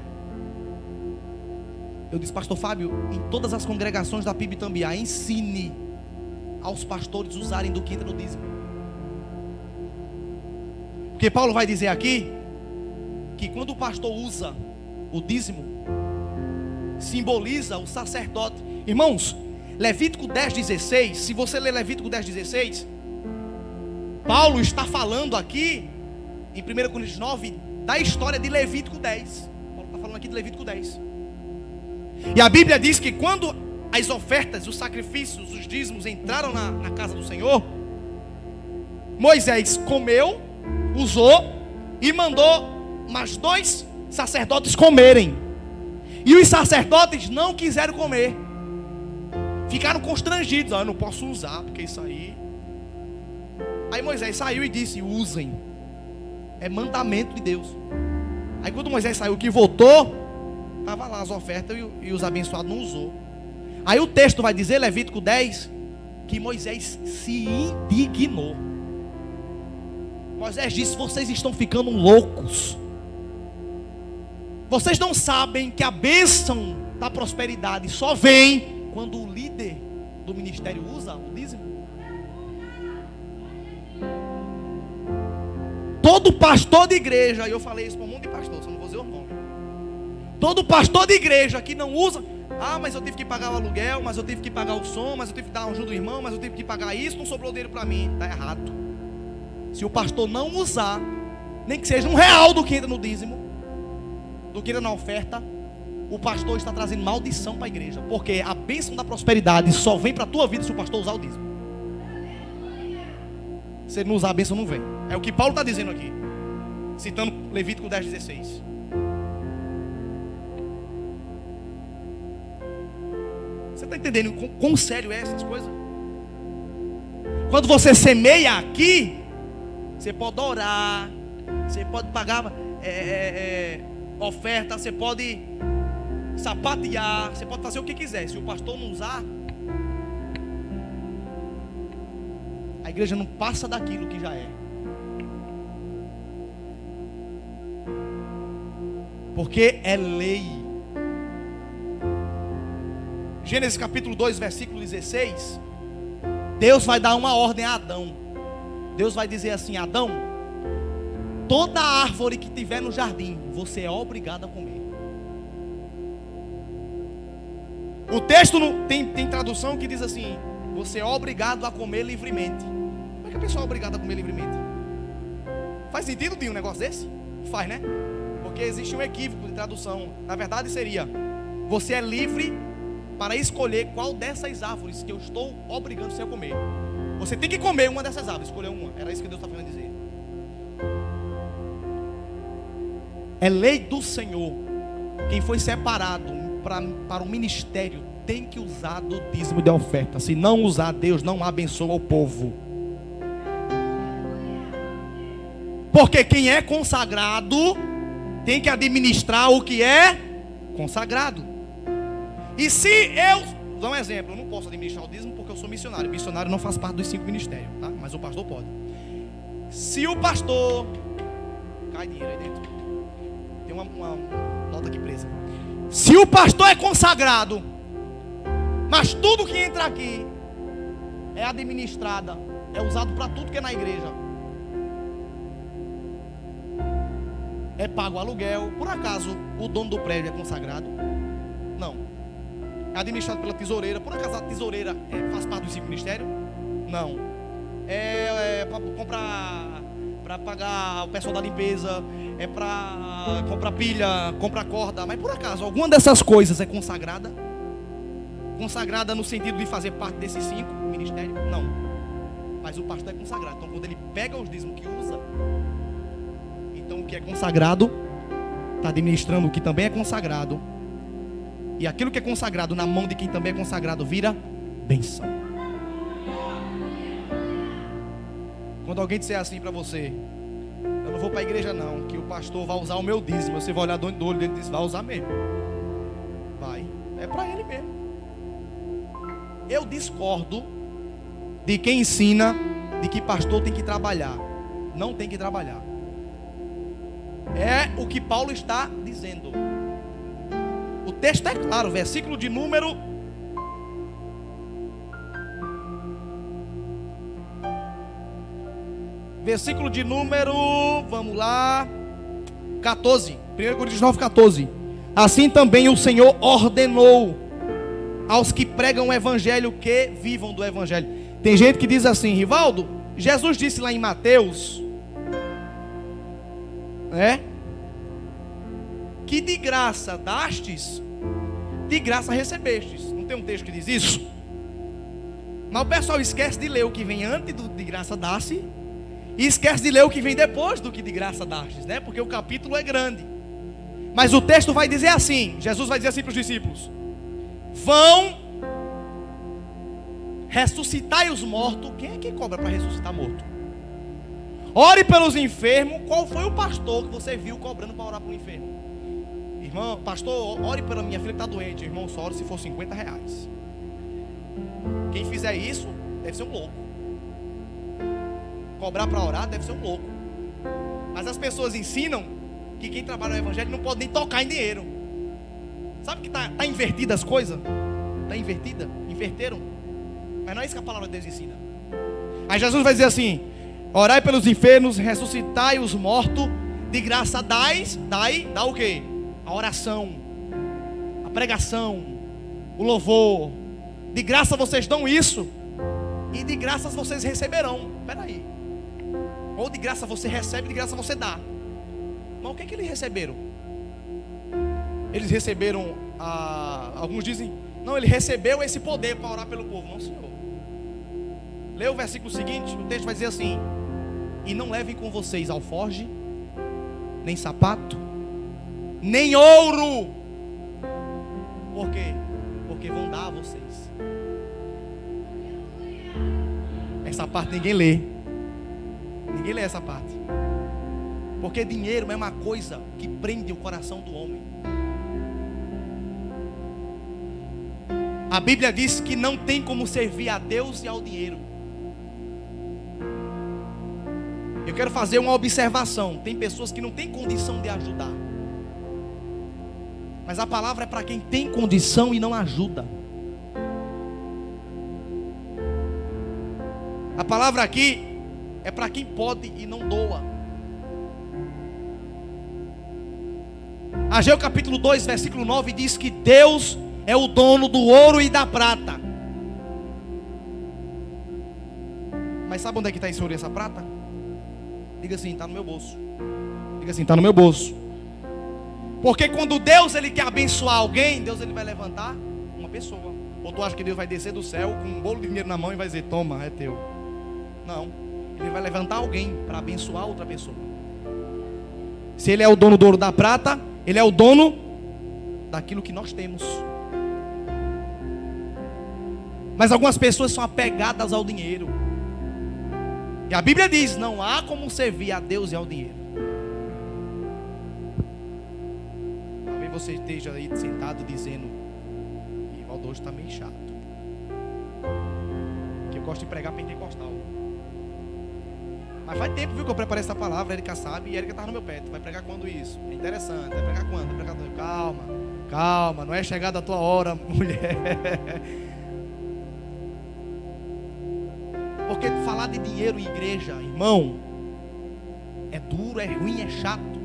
Eu disse: pastor Fábio, em todas as congregações da PIB Tambiá, ensine aos pastores usarem do que entra no dízimo. Porque Paulo vai dizer aqui que quando o pastor usa o dízimo, simboliza o sacerdote. Irmãos, Levítico 10:16, se você ler Levítico 10:16, Paulo está falando aqui em 1 Coríntios 9 da história de Levítico 10. Paulo está falando aqui de Levítico 10. E a Bíblia diz que quando as ofertas, os sacrifícios, os dízimos entraram na casa do Senhor, Moisés comeu, usou e mandou mais 2 sacerdotes comerem. E os sacerdotes não quiseram comer, ficaram constrangidos: eu não posso usar, porque isso aí. Aí Moisés saiu e disse: usem, é mandamento de Deus. Aí quando Moisés saiu, que voltou, estava lá as ofertas e os abençoados não usou. Aí o texto vai dizer, Levítico 10, que Moisés se indignou. Moisés disse: vocês estão ficando loucos. Vocês não sabem que a bênção da prosperidade só vem quando o líder do ministério usa o dízimo? Todo pastor de igreja, e eu falei isso para um monte de pastor, só não vou dizer o nome. Todo pastor de igreja que não usa: mas eu tive que pagar o aluguel, mas eu tive que pagar o som, mas eu tive que dar ajuda do irmão, mas eu tive que pagar isso, não sobrou dinheiro para mim. Está errado. Se o pastor não usar, nem que seja R$1 do que entra no dízimo, do que entra na oferta, o pastor está trazendo maldição para a igreja. Porque a bênção da prosperidade só vem para a tua vida se o pastor usar o dízimo. Se ele não usar, a bênção não vem. É o que Paulo está dizendo aqui, citando Levítico 10:16. Você está entendendo quão sério é essas coisas? Quando você semeia aqui, você pode orar, você pode pagar oferta, você pode sapatear, você pode fazer o que quiser. Se o pastor não usar, a igreja não passa daquilo que já é. Porque é lei. Gênesis capítulo 2, versículo 16. Deus vai dar uma ordem a Adão. Deus vai dizer assim: Adão, toda árvore que tiver no jardim, você é obrigado a comer. O texto tem tradução que diz assim: você é obrigado a comer livremente. Como é que a pessoa é obrigada a comer livremente? Faz sentido de um negócio desse? Faz, né? Porque existe um equívoco de tradução. Na verdade seria: você é livre para escolher qual dessas árvores que eu estou obrigando você a comer. Você tem que comer uma dessas árvores, escolher uma. Era isso que Deus está querendo dizer. É lei do Senhor. Quem foi separado para o ministério tem que usar do dízimo de oferta. Se não usar, Deus não abençoa o povo. Porque quem é consagrado tem que administrar o que é consagrado. E se eu, vou dar um exemplo, eu não posso administrar o dízimo porque eu sou missionário. Missionário não faz parte dos 5 ministérios, tá? Mas o pastor pode. Se o pastor, cai dinheiro aí dentro. Tem uma nota aqui presa. Se o pastor é consagrado, mas tudo que entra aqui é administrada, é usado para tudo que é na igreja, é pago o aluguel. Por acaso o dono do prédio é consagrado? Não. É administrado pela tesoureira. Por acaso a tesoureira faz parte dos 5 ministérios? Não. É para comprar, para pagar o pessoal da limpeza, é para comprar pilha, comprar corda. Mas por acaso alguma dessas coisas é consagrada? Consagrada no sentido de fazer parte desses 5 ministérios? Não. Mas o pastor é consagrado. Então quando ele pega os dízimos que usa, então o que é consagrado está administrando o que também é consagrado. E aquilo que é consagrado na mão de quem também é consagrado vira bênção. Quando alguém disser assim para você: eu não vou para a igreja não, que o pastor vai usar o meu dízimo, você vai olhar do olho dele e diz: vai usar mesmo. Vai, é para ele mesmo. Eu discordo de quem ensina de que pastor tem que trabalhar. Não tem que trabalhar. É o que Paulo está dizendo. O texto é claro, versículo de número 14. 1 Coríntios 9, 14. Assim também o Senhor ordenou aos que pregam o evangelho que vivam do evangelho. Tem gente que diz assim: Rivaldo, Jesus disse lá em Mateus, que de graça dastes, de graça recebestes. Não tem um texto que diz isso? Mas o pessoal esquece de ler o que vem antes do de graça daste, e esquece de ler o que vem depois do que de graça dastes, né? Porque o capítulo é grande. Mas o texto vai dizer assim, Jesus vai dizer assim para os discípulos: vão, ressuscitai os mortos. Quem é que cobra para ressuscitar morto? Ore pelos enfermos. Qual foi o pastor que você viu cobrando para orar para o enfermo? Irmão, pastor, ore pela minha filha que está doente. Irmão, só ore se for R$50. Quem fizer isso deve ser um louco. Cobrar para orar deve ser um louco. Mas as pessoas ensinam que quem trabalha no evangelho não pode nem tocar em dinheiro. Sabe que tá invertida as coisas? Está invertida, inverteram. Mas não é isso que a palavra de Deus ensina. Aí Jesus vai dizer assim: orai pelos enfermos, ressuscitai os mortos, de graça dá o quê? A oração, a pregação, o louvor. De graça vocês dão isso, e de graça vocês receberão. Espera aí. Ou de graça você recebe, de graça você dá. Mas o que é que eles receberam? Eles receberam, alguns dizem, não, ele recebeu esse poder para orar pelo povo. Não, Senhor. Lê o versículo seguinte, o texto vai dizer assim: e não levem com vocês alforge, nem sapato, nem ouro. Por quê? Porque vão dar a vocês. Essa parte ninguém lê. Ninguém lê essa parte. Porque dinheiro é uma coisa que prende o coração do homem. A Bíblia diz que não tem como servir a Deus e ao dinheiro. Eu quero fazer uma observação. Tem pessoas que não têm condição de ajudar. Mas a palavra é para quem tem condição e não ajuda. A palavra aqui é para quem pode e não doa. Ageu capítulo 2, versículo 9 diz que Deus é o dono do ouro e da prata. Mas sabe onde é que está esse ouro e essa prata? Diga assim, está no meu bolso. Diga assim, está no meu bolso. Porque quando Deus ele quer abençoar alguém, Deus ele vai levantar uma pessoa. Ou tu acha que Deus vai descer do céu com um bolo de dinheiro na mão e vai dizer, toma, é teu. Não, ele vai levantar alguém para abençoar outra pessoa. Se ele é o dono do ouro e da prata, ele é o dono daquilo que nós temos. Mas algumas pessoas são apegadas ao dinheiro. E a Bíblia diz, não há como servir a Deus e ao dinheiro. Talvez você esteja aí sentado dizendo, Rivaldo hoje está meio chato, que eu gosto de pregar pentecostal. Mas faz tempo, viu, que eu preparei essa palavra. A Erika sabe, e a Erika estava no meu pé. Tu vai pregar quando isso? É interessante, vai pregar quando? Vai pregar quando? Calma, calma, não é chegada a tua hora, mulher. Porque falar de dinheiro em igreja, irmão, é duro, é ruim, é chato.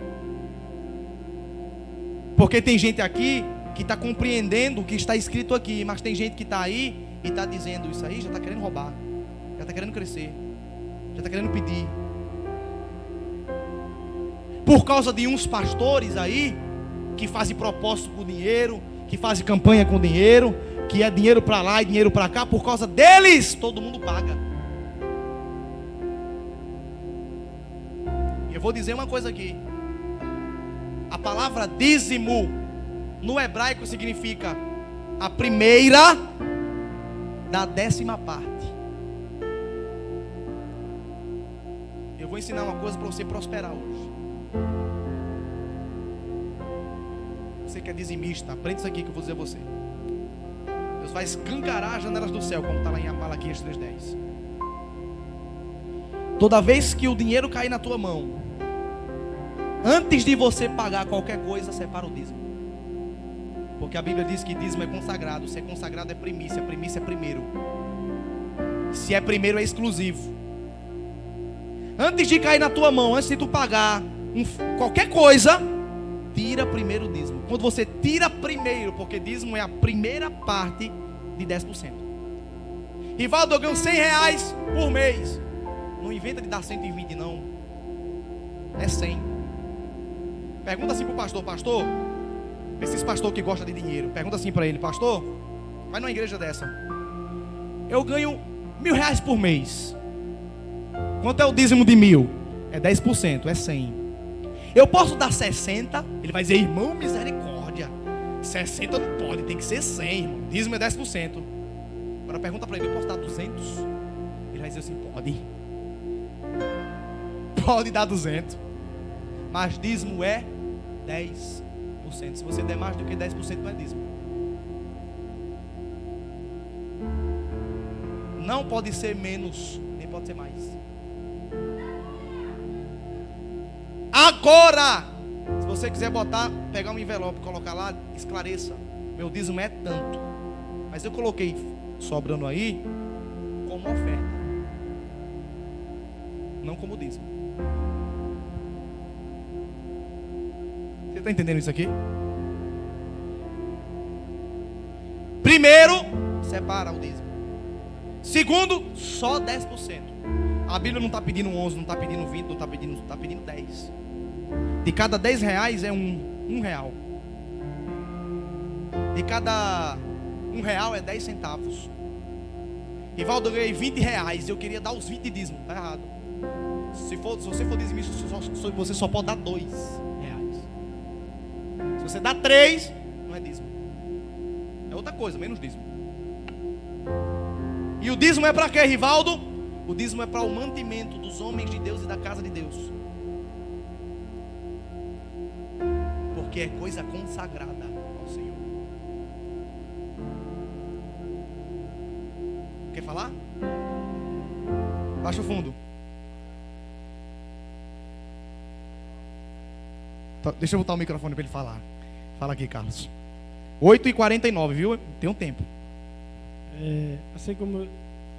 Porque tem gente aqui que está compreendendo o que está escrito aqui, mas tem gente que está aí e está dizendo, isso aí já está querendo roubar, já está querendo crescer, já está querendo pedir. Por causa de uns pastores aí que fazem propósito com dinheiro, que fazem campanha com dinheiro, que é dinheiro para lá e dinheiro para cá, por causa deles todo mundo paga. E eu vou dizer uma coisa aqui. A palavra dízimo no hebraico significa a primeira da 10ª parte. Eu vou ensinar uma coisa para você prosperar hoje. Você que é dizimista, aprende isso aqui que eu vou dizer a você. Deus vai escancarar as janelas do céu, como está lá em Malaquias 3:10. Toda vez que o dinheiro cair na tua mão, antes de você pagar qualquer coisa, separa o dízimo. Porque a Bíblia diz que dízimo é consagrado. Se é consagrado é primícia é primeiro. Se é primeiro é exclusivo. Antes de cair na tua mão, antes de tu pagar qualquer coisa, tira primeiro o dízimo. Quando você tira primeiro, porque dízimo é a primeira parte de 10%. Rivaldo, eu ganho R$100 por mês. Não inventa de dar 120 não. É 100. Pergunta assim para o pastor, pastor, esses pastor que gosta de dinheiro, pergunta assim para ele, pastor, vai numa igreja dessa, eu ganho R$1.000 por mês, quanto é o dízimo de 1.000? É 10%, é 100. Eu posso dar 60? Ele vai dizer, irmão, misericórdia, 60 não pode, tem que ser 100, irmão. Dízimo é 10%. Agora pergunta para ele, eu posso dar 200? Ele vai dizer assim, pode dar 200, mas dízimo é 10%. Se você der mais do que 10%, não é dízimo. Não pode ser menos, nem pode ser mais. Agora, se você quiser pegar um envelope, colocar lá, esclareça, meu dízimo é tanto. Mas eu coloquei sobrando aí como oferta, não como dízimo. Você está entendendo isso aqui? Primeiro, separa o dízimo. Segundo, só 10%. A Bíblia não está pedindo 11, não está pedindo 20, não está pedindo 10. De cada R$10 é um real. De cada R$1 é 10 centavos. Rivaldo, eu ganhei R$20, eu queria dar os 20 de dízimo. Está errado. Se você for dizimista, você só pode dar R$2. Se você dá 3, não é dízimo. É outra coisa, menos dízimo. E o dízimo é para quê, Rivaldo? O dízimo é para o mantimento dos homens de Deus e da casa de Deus. Porque é coisa consagrada ao Senhor. Quer falar? Baixa o fundo. Deixa eu botar o microfone para ele falar. Fala aqui, Carlos. 8h49, viu? Tem um tempo. Assim como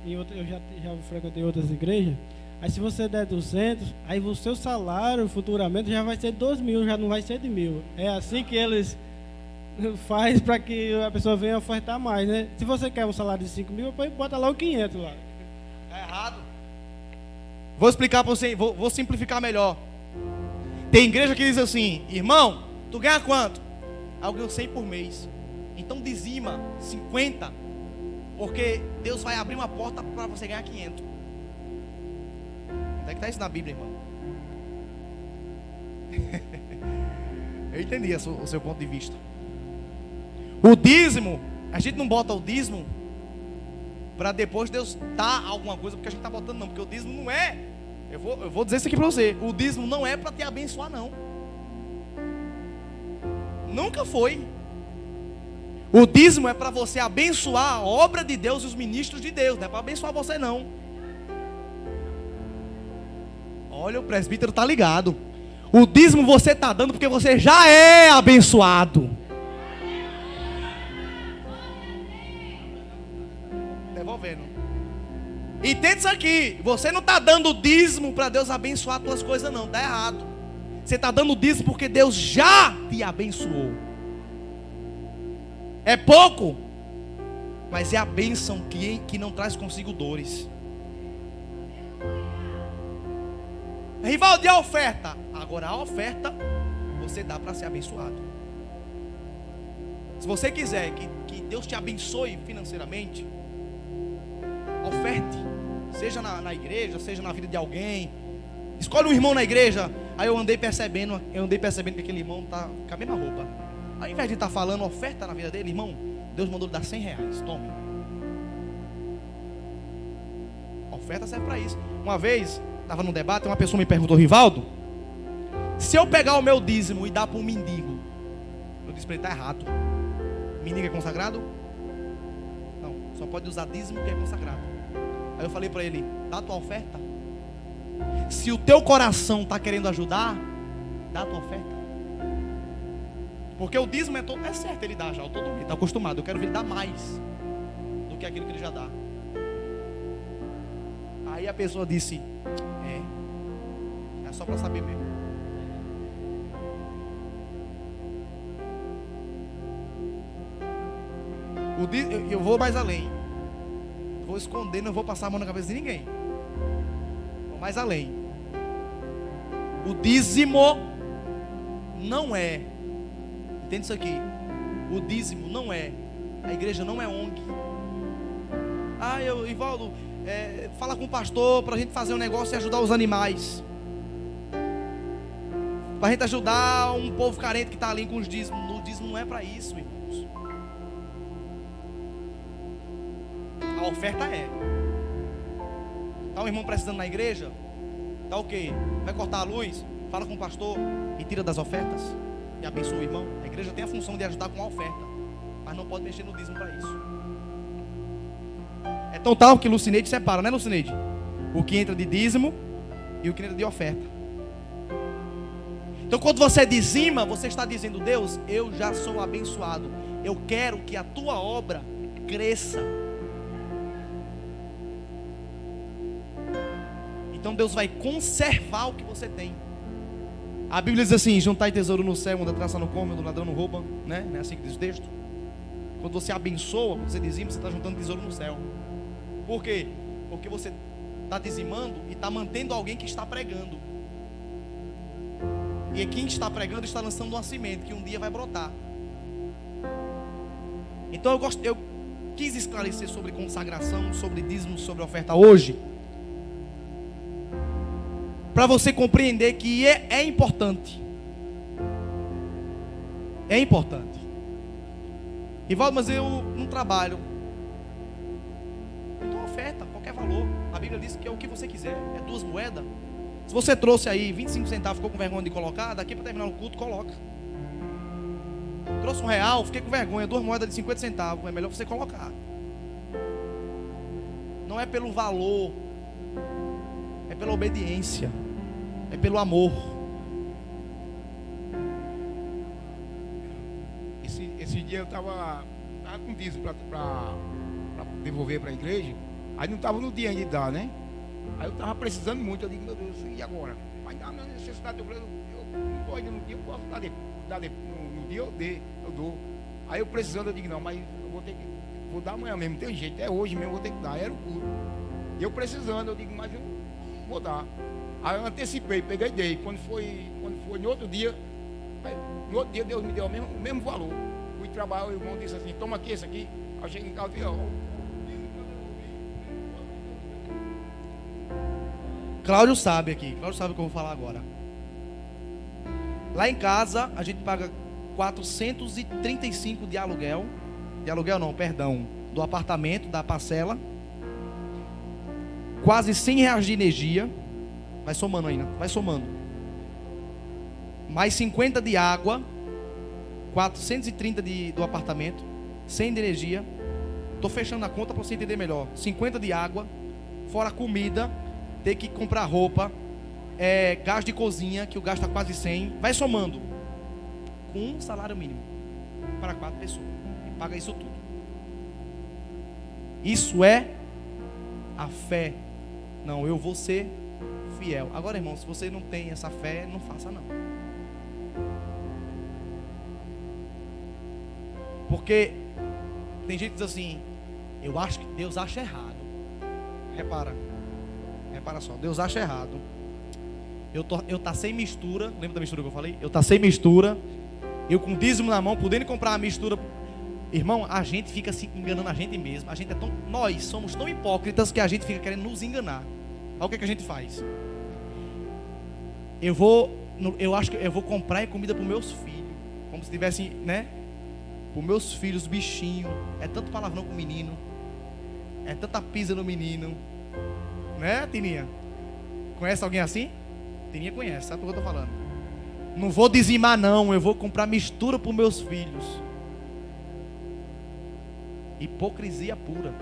eu já frequentei outras igrejas, aí se você der 200, aí o seu salário futuramente já vai ser 2.000, já não vai ser de 1.000. É assim que eles faz para que a pessoa venha ofertar mais, né? Se você quer um salário de 5.000, bota lá o 500 lá. É errado. Vou explicar para você, vou simplificar melhor. Tem igreja que diz assim: irmão, tu ganha quanto? Eu ganho 100 por mês. Então dizima 50, porque Deus vai abrir uma porta para você ganhar 500. Onde é que está isso na Bíblia, irmão? Eu entendi o seu ponto de vista. O dízimo, a gente não bota o dízimo para depois Deus dar alguma coisa porque a gente está botando, não. Porque o dízimo não é, eu vou dizer isso aqui para você, o dízimo não é para te abençoar, não. Nunca foi. O dízimo é para você abençoar a obra de Deus e os ministros de Deus, não é para abençoar você, não. Olha, o presbítero está ligado. O dízimo você está dando porque você já é abençoado. Devolvendo. Entende isso aqui. Você não está dando dízimo para Deus abençoar as tuas coisas, não. Está errado. Você está dando dízimo porque Deus já te abençoou. É pouco, mas é a bênção que não traz consigo dores. Rivaldo, e a oferta? Agora a oferta você dá para ser abençoado. Se você quiser que Deus te abençoe financeiramente, oferte. Seja na igreja, seja na vida de alguém. Escolhe um irmão na igreja. Aí eu andei percebendo que aquele irmão está com a mesma roupa. Ao invés de estar falando oferta na vida dele, irmão, Deus mandou lhe dar R$100. Tome. Oferta serve para isso. Uma vez, estava num debate, uma pessoa me perguntou: Rivaldo, se eu pegar o meu dízimo e dar para um mendigo, eu disse para ele: está errado. Mendigo é consagrado? Não, só pode usar dízimo que é consagrado. Aí eu falei para ele: dá a tua oferta. Se o teu coração está querendo ajudar, dá a tua oferta. Porque o dízimo é certo, ele dá já, eu todo mundo está acostumado. Eu quero ver ele dar mais do que aquilo que ele já dá. Aí a pessoa disse: é só para saber mesmo. Eu vou mais além. Vou esconder, não vou passar a mão na cabeça de ninguém. Vou mais além. O dízimo não é, entende isso aqui? O dízimo não é, a igreja não é ONG. Rivaldo, fala com o pastor para a gente fazer um negócio e ajudar os animais, para a gente ajudar um povo carente que está ali com os dízimos. O dízimo não é para isso, irmãos. A oferta é. Está um irmão precisando na igreja? Está o quê? Vai cortar a luz? Fala com o pastor e tira das ofertas e abençoa o irmão. A igreja tem a função de ajudar com a oferta, mas não pode mexer no dízimo para isso. É tão tal que Lucineide separa, né, Lucineide? O que entra de dízimo e o que entra de oferta. Então quando você dizima, você está dizendo: Deus, eu já sou abençoado, eu quero que a tua obra cresça. Então Deus vai conservar o que você tem. A Bíblia diz assim: juntai tesouro no céu, onde a traça não come, onde o ladrão não rouba, né? Não é assim que diz o texto? Quando você abençoa, quando você dizima, você está juntando tesouro no céu. Por quê? Porque você está dizimando e está mantendo alguém que está pregando. E quem está pregando está lançando uma semente que um dia vai brotar. Então eu quis esclarecer sobre consagração, sobre dízimo, sobre oferta hoje, para você compreender que é importante. É importante. Rivaldo, mas eu não trabalho. Então oferta, qualquer valor. A Bíblia diz que é o que você quiser. É 2 moedas. Se você trouxe aí 25 centavos, ficou com vergonha de colocar, daqui para terminar o culto, coloca. Trouxe R$1, fiquei com vergonha, 2 moedas de 50 centavos. É melhor você colocar. Não é pelo valor, é pela obediência, é pelo amor. esse dia eu tava com dízimo para devolver para a igreja. Aí não tava no dia ainda de dar, né? Aí eu tava precisando muito. Eu digo, meu Deus, e agora? Mas na minha necessidade, eu falei, eu não estou ainda no dia, eu posso dar no dia eu dou. Aí eu precisando, eu digo, não, mas eu vou dar amanhã mesmo, não tem jeito, é hoje mesmo, eu vou ter que dar. Era o culto. E eu precisando, eu digo, mas eu vou dar. Aí eu antecipei, peguei e dei. Quando foi no outro dia, Deus me deu o mesmo valor. Fui trabalhar, o irmão disse assim, toma aqui esse aqui. Aí eu cheguei em casa e disse, Cláudio sabe aqui, Cláudio sabe o que eu vou falar agora. Lá em casa, a gente paga 435 de aluguel não, perdão, do apartamento, da parcela, quase R$100 de energia, vai somando ainda, vai somando, mais 50 de água, 430 do apartamento, 100 de energia, estou fechando a conta para você entender melhor, 50 de água, fora comida, ter que comprar roupa, gás de cozinha, que o gasta quase 100, vai somando, com um salário mínimo, para 4 pessoas, e paga isso tudo. Isso é a fé. Não, eu vou ser fiel. Agora, irmão, se você não tem essa fé, não faça não. Porque tem gente que diz assim, eu acho que Deus acha errado. Repara só, Deus acha errado. Eu tá sem mistura, lembra da mistura que eu falei? Eu tá sem mistura, eu com dízimo na mão, podendo comprar a mistura. Irmão, a gente fica se enganando a gente mesmo. Nós somos tão hipócritas que a gente fica querendo nos enganar. Olha o que a gente faz. Eu acho que eu vou comprar comida para os meus filhos, como se tivessem, né? Para os meus filhos, bichinho. É tanto palavrão com o menino, é tanta pisa no menino, né, Tininha? Conhece alguém assim? Tininha conhece, sabe o que eu estou falando? Não vou dizimar não, eu vou comprar mistura para os meus filhos. Hipocrisia pura.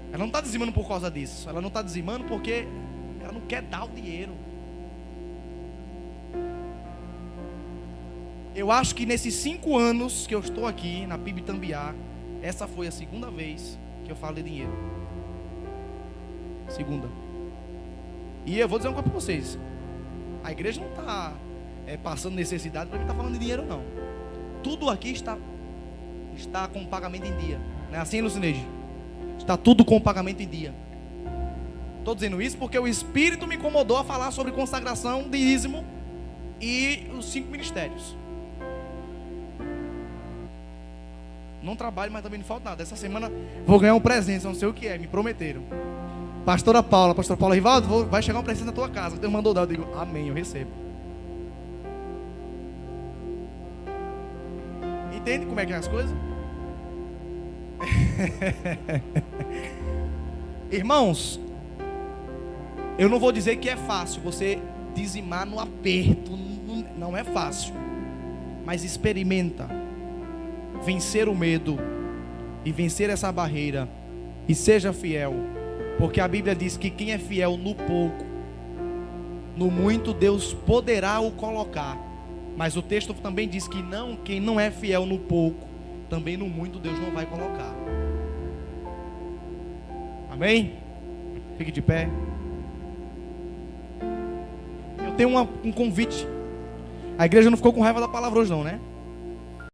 Ela não está dizimando por causa disso. Ela não está dizimando porque ela não quer dar o dinheiro. Eu acho que nesses 5 anos que eu estou aqui na PIB Tambiá, essa foi a segunda vez que eu falo de dinheiro. Segunda. E eu vou dizer uma coisa para vocês. A igreja não está passando necessidade para mim estar falando de dinheiro não. Tudo aqui está com pagamento em dia. Não é assim, Lucineide? Está tudo com pagamento em dia. Estou dizendo isso porque o Espírito me incomodou a falar sobre consagração, dízimo e os 5 ministérios. Não trabalho, mas também não falta nada. Essa semana vou ganhar um presente, não sei o que é, me prometeram. Pastora Paula Rivaldo, vai chegar um presente na tua casa. Deus mandou dar, eu digo, amém, eu recebo. Entende como é que é as coisas? Irmãos, eu não vou dizer que é fácil você dizimar no aperto, não é fácil, mas experimenta vencer o medo e vencer essa barreira e seja fiel, porque a Bíblia diz que quem é fiel no pouco, no muito Deus poderá o colocar. Mas o texto também diz que quem não é fiel no pouco, também no muito Deus não vai colocar. Amém? Fique de pé. Eu tenho um convite. A igreja não ficou com raiva da palavra hoje não, né?